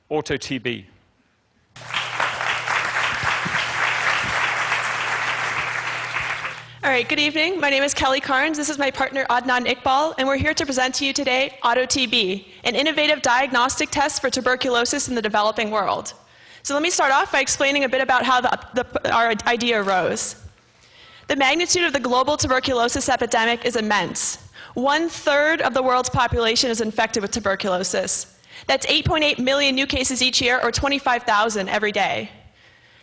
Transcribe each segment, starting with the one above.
auto-TB. All right, good evening. My name is Kelly Carnes. This is my partner Adnan Iqbal, and we're here to present to you today AutoTB, an innovative diagnostic test for tuberculosis in the developing world. So let me start off by explaining a bit about how our idea arose. The magnitude of the global tuberculosis epidemic is immense. 1/3 of the world's population is infected with tuberculosis. That's 8.8 million new cases each year, or 25,000 every day.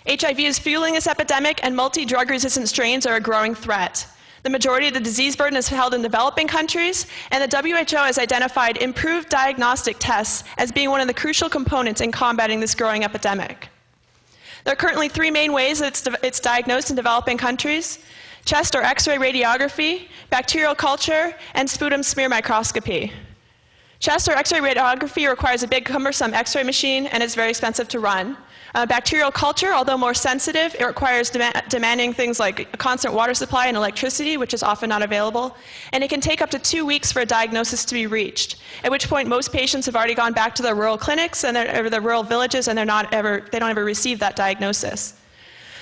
HIV is fueling this epidemic, and multi-drug resistant strains are a growing threat. The majority of the disease burden is held in developing countries, and the WHO has identified improved diagnostic tests as being one of the crucial components in combating this growing epidemic. There are currently 3 main ways that it's diagnosed in developing countries: chest or X-ray radiography, bacterial culture, and sputum smear microscopy. Chest or X-ray radiography requires a big, cumbersome X-ray machine, and it's very expensive to run. Bacterial culture, although more sensitive, it requires demanding things like a constant water supply and electricity, which is often not available. And it can take up to 2 weeks for a diagnosis to be reached, at which point most patients have already gone back to their rural clinics and their rural villages, and they don't ever receive that diagnosis.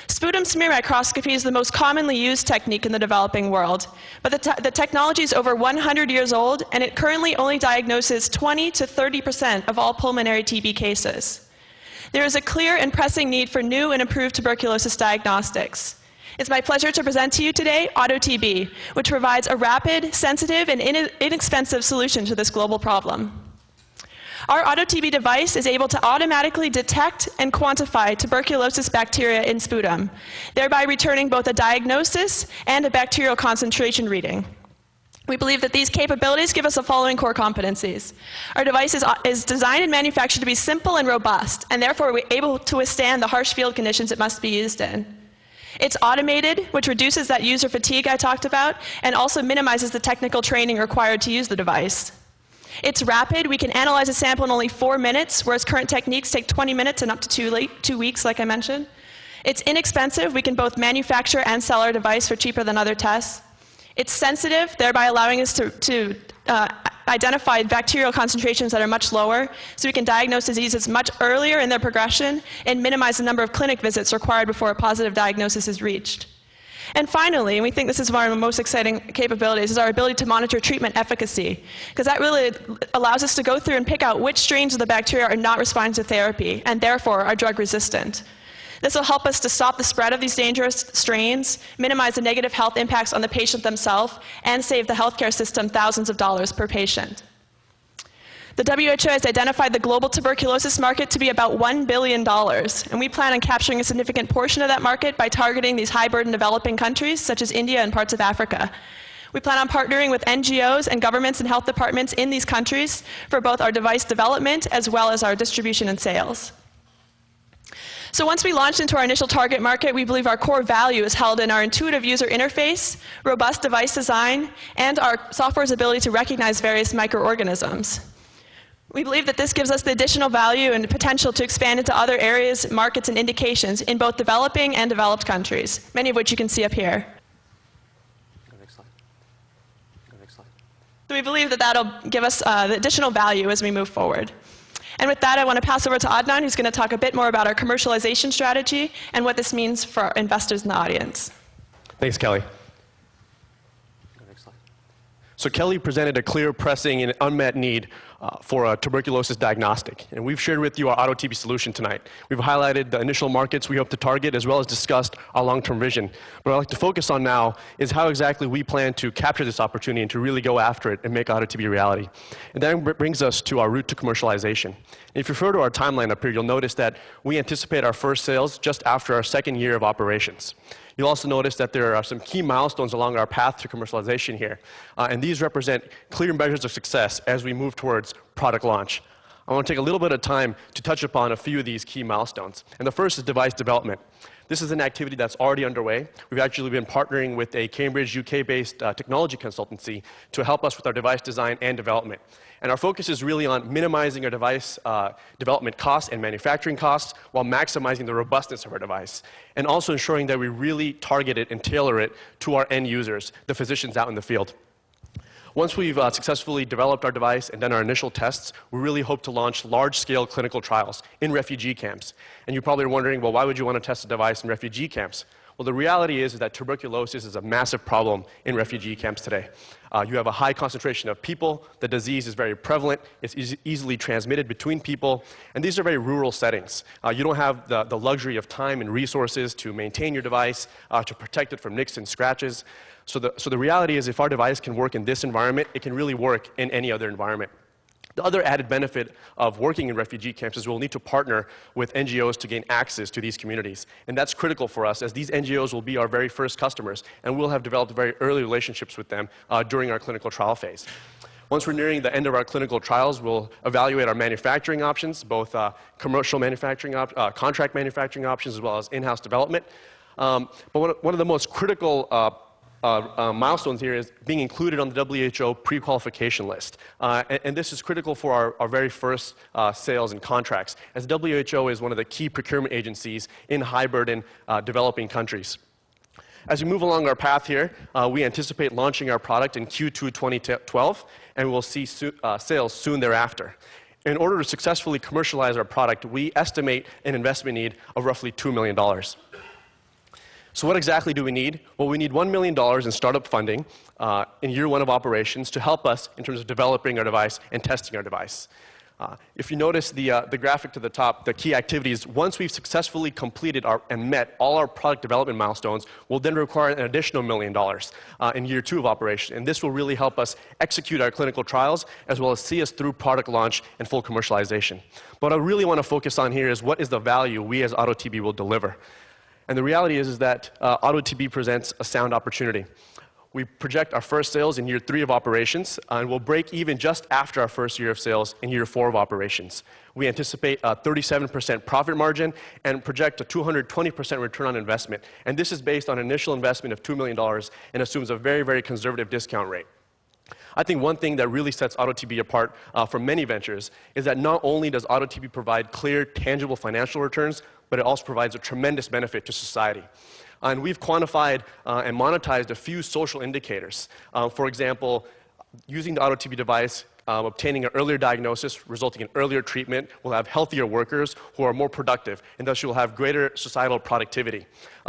Sputum smear microscopy is the most commonly used technique in the developing world, but the technology is over 100 years old, and it currently only diagnoses 20 to 30% of all pulmonary TB cases. There is a clear and pressing need for new and improved tuberculosis diagnostics. It's my pleasure to present to you today AutoTB, which provides a rapid, sensitive, and inexpensive solution to this global problem. Our AutoTB device is able to automatically detect and quantify tuberculosis bacteria in sputum, thereby returning both a diagnosis and a bacterial concentration reading. We believe that these capabilities give us the following core competencies. Our device is designed and manufactured to be simple and robust, and therefore we're able to withstand the harsh field conditions it must be used in. It's automated, which reduces that user fatigue I talked about, and also minimizes the technical training required to use the device. It's rapid. We can analyze a sample in only 4 minutes, whereas current techniques take 20 minutes and up to 2 weeks, like I mentioned. It's inexpensive. We can both manufacture and sell our device for cheaper than other tests. It's sensitive, thereby allowing us to identify bacterial concentrations that are much lower, so we can diagnose diseases much earlier in their progression and minimize the number of clinic visits required before a positive diagnosis is reached. And finally, and we think this is one of the most exciting capabilities, is our ability to monitor treatment efficacy, because that really allows us to go through and pick out which strains of the bacteria are not responding to therapy, and therefore are drug resistant. This will help us to stop the spread of these dangerous strains, minimize the negative health impacts on the patient themselves, and save the healthcare system thousands of dollars per patient. The WHO has identified the global tuberculosis market to be about $1 billion, and we plan on capturing a significant portion of that market by targeting these high-burden developing countries, such as India and parts of Africa. We plan on partnering with NGOs and governments and health departments in these countries for both our device development as well as our distribution and sales. So once we launched into our initial target market, we believe our core value is held in our intuitive user interface, robust device design, and our software's ability to recognize various microorganisms. We believe that this gives us the additional value and potential to expand into other areas, markets, and indications in both developing and developed countries, many of which you can see up here. Next slide. Next slide. So we believe that that'll give us the additional value as we move forward. And with that, I want to pass over to Adnan, who's going to talk a bit more about our commercialization strategy and what this means for our investors in the audience. Thanks, Kelly. Next slide. So Kelly presented a clear, pressing, and unmet need for a tuberculosis diagnostic. And we've shared with you our AutoTB solution tonight. We've highlighted the initial markets we hope to target, as well as discussed our long-term vision. What I'd like to focus on now is how exactly we plan to capture this opportunity and to really go after it and make AutoTB a reality. And that brings us to our route to commercialization. And if you refer to our timeline up here, you'll notice that we anticipate our first sales just after our 2nd year of operations. You'll also notice that there are some key milestones along our path to commercialization here, and these represent clear measures of success as we move towards product launch. I want to take a little bit of time to touch upon a few of these key milestones. And the first is device development. This is an activity that's already underway. We've actually been partnering with a Cambridge, UK-based technology consultancy to help us with our device design and development. And our focus is really on minimizing our device development costs and manufacturing costs while maximizing the robustness of our device, and also ensuring that we really target it and tailor it to our end users, the physicians out in the field. Once we've successfully developed our device and done our initial tests, we really hope to launch large-scale clinical trials in refugee camps. And you're probably wondering, well, why would you want to test a device in refugee camps? Well, the reality is that tuberculosis is a massive problem in refugee camps today. You have a high concentration of people, the disease is very prevalent, it's easily transmitted between people, and these are very rural settings. You don't have the luxury of time and resources to maintain your device, to protect it from nicks and scratches. So the reality is if our device can work in this environment, it can really work in any other environment. The other added benefit of working in refugee camps is we'll need to partner with NGOs to gain access to these communities. And that's critical for us, as these NGOs will be our very first customers, and we'll have developed very early relationships with them during our clinical trial phase. Once we're nearing the end of our clinical trials, we'll evaluate our manufacturing options, both commercial manufacturing, contract manufacturing options, as well as in-house development. But one of the most critical milestones here is being included on the WHO pre-qualification list. And this is critical for our very first sales and contracts, as WHO is one of the key procurement agencies in high-burden developing countries. As we move along our path here, we anticipate launching our product in Q2 2012, and we'll see sales soon thereafter. In order to successfully commercialize our product, we estimate an investment need of roughly $2 million. So what exactly do we need? Well, we need $1 million in startup funding in year one of operations to help us in terms of developing our device and testing our device. If you notice the graphic to the top, the key activities, once we've successfully completed and met all our product development milestones, we'll then require an additional $1 million in year two of operation. And this will really help us execute our clinical trials, as well as see us through product launch and full commercialization. But what I really want to focus on here is what is the value we as AutoTB will deliver. And the reality is that AutoTB presents a sound opportunity. We project our first sales in year 3 of operations, and we'll break even just after our first year of sales in year 4 of operations. We anticipate a 37% profit margin and project a 220% return on investment. And this is based on an initial investment of $2 million and assumes a very, very conservative discount rate. I think one thing that really sets AutoTB apart from many ventures is that not only does AutoTB provide clear, tangible financial returns, but it also provides a tremendous benefit to society. And we've quantified and monetized a few social indicators. For example, using the AutoTB device, obtaining an earlier diagnosis, resulting in earlier treatment, we'll have healthier workers who are more productive, and thus you'll have greater societal productivity.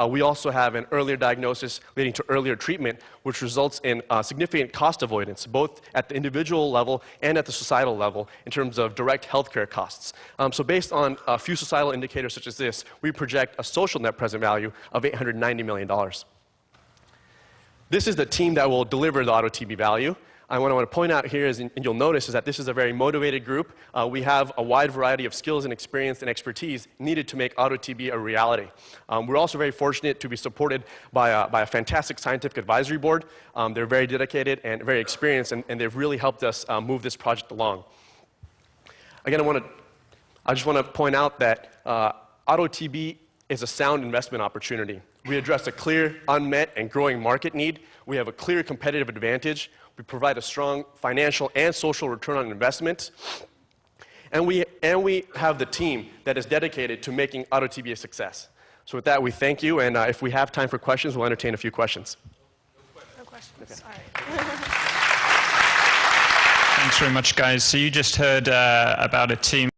We also have an earlier diagnosis leading to earlier treatment, which results in significant cost avoidance, both at the individual level and at the societal level in terms of direct healthcare costs. So based on a few societal indicators such as this, we project a social net present value of $890 million. This is the team that will deliver the AutoTB value. What I want to point out here is, and you'll notice, is that this is a very motivated group. We have a wide variety of skills and experience and expertise needed to make AutoTB a reality. We're also very fortunate to be supported by a fantastic scientific advisory board. They're very dedicated and very experienced, and they've really helped us move this project along. Again, I just want to point out that AutoTB is a sound investment opportunity. We address a clear, unmet, and growing market need. We have a clear competitive advantage. We provide a strong financial and social return on investment. And we have the team that is dedicated to making AutoTB a success. So with that, we thank you, and if we have time for questions, we'll entertain a few questions. No questions. Okay. All right. Thanks very much, guys. So you just heard about a team